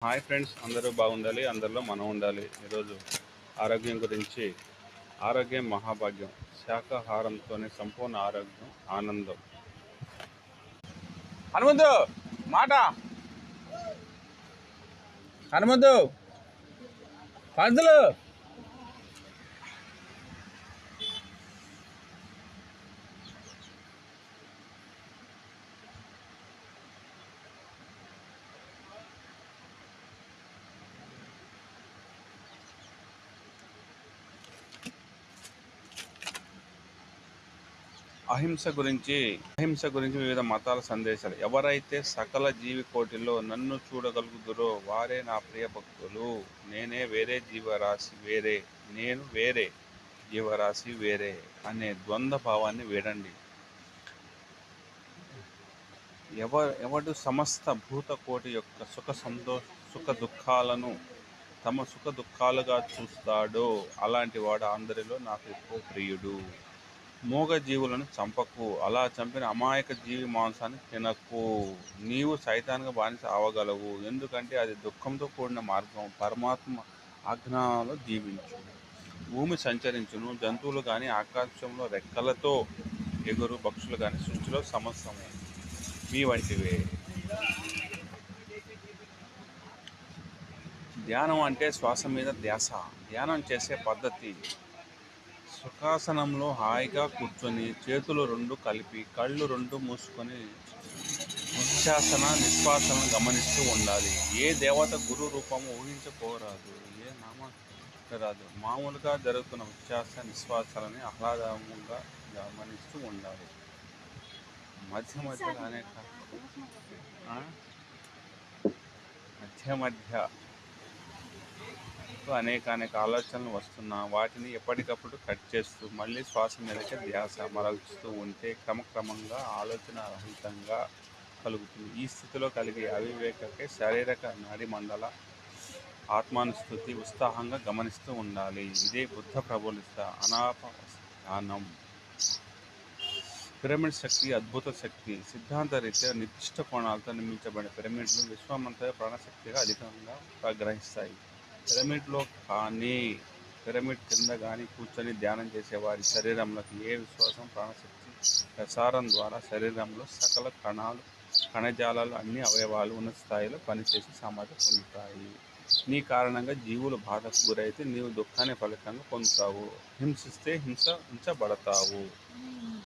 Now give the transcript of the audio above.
Hi friends, అందరూ బాగుండాలి, అందరిలో మనం ఉండాలి. ఈరోజు ఆరోగ్యం గురించి. ఆరోగ్యం మహాభాగ్యం. శాకాహారంతోనే సంపూర్ణ ఆరోగ్యం, ఆనందం. హనుమంతు మాట హనుమంతు పంతులు. అహింస గురించి వివిధ మతాల సందేశాలు. ఎవరైతే సకల జీవి కోటిలో నన్ను చూడగలుగుదురో వారే నా ప్రియ భక్తులు. నేనే వేరే జీవరాశి వేరే, నేను వేరే జీవరాశి వేరే అనే ద్వంద్వ భావాన్ని వీడండి. ఎవడు సమస్త భూతకోటి యొక్క సుఖ దుఃఖాలను తమ సుఖ దుఃఖాలుగా చూస్తాడో అలాంటి వాడు అందరిలో నాకు ఎక్కువ ప్రియుడు. మూగ జీవులను చంపకు, అలా చంపిన అమాయక జీవి మాంసాన్ని తినకు. నీవు సైతాన్గా బానిస అవగలవు, ఎందుకంటే అది దుఃఖంతో కూడిన మార్గం. పరమాత్మ ఆజ్ఞలో జీవించు. భూమి సంచరించును, జంతువులు కానీ ఆకాశంలో రెక్కలతో ఎగురు పక్షులు కానీ సృష్టిలో సమస్తము మీ వంటివే. ధ్యానం అంటే శ్వాస మీద ధ్యాస. ధ్యానం చేసే పద్ధతి: సుఖాసనంలో హాయిగా కూర్చొని చేతులు రెండు కలిపి కళ్ళు రెండు మూసుకొని ఉచ్ఛ్వాసన నిశ్వాసన గమనిస్తూ ఉండాలి. ఏ దేవత గురు రూపము ఊహించుకోరాదు, ఏ నామ రాదు. మామూలుగా జరుగుతున్న ఉచ్ఛ్వాస నిశ్వాసాలని ఆహ్లాదంగా గమనిస్తూ ఉండాలి. మధ్య మధ్యలో అనేక ఆలోచనలు వస్తున్నా వాటిని ఎప్పటికప్పుడు కట్ చేస్తూ మళ్ళీ శ్వాస మీదకే ధ్యాస మరల్చుతూ ఉంటే క్రమక్రమంగా ఆలోచన రహితంగా కలుగుతుంది. ఈ స్థితిలో కలిగే అవివేకకే శారీరక నాడిమండల ఆత్మానుస్థుతి ఉత్సాహంగా గమనిస్తూ ఉండాలి. ఇదే బుద్ధ ప్రబోధిత అనాపస్థానం. పిరమిడ్ శక్తి అద్భుత శక్తి. సిద్ధాంత రీత్యా నిర్దిష్ట కోణాలతో నిర్మించబడిన పిరమిడ్లు విశ్వమంతా ప్రాణశక్తిగా అధికంగా ప్రగ్రహిస్తాయి. పిరమిడ్ కింద కానీ కూర్చొని ధ్యానం చేసే వారి శరీరంలోకి ఏ విశ్వాసం ప్రాణశక్తి ప్రసారం ద్వారా శరీరంలో సకల కణజాలాలు అన్ని అవయవాలు ఉన్నత స్థాయిలో పనిచేసి సామర్థ్యం పొందుతాయి. నీ కారణంగా జీవులు బాధకు గురైతే నీవు దుఃఖాన్ని ఫలితంగా పొందుతావు. హింసిస్తే హింసబడతావు.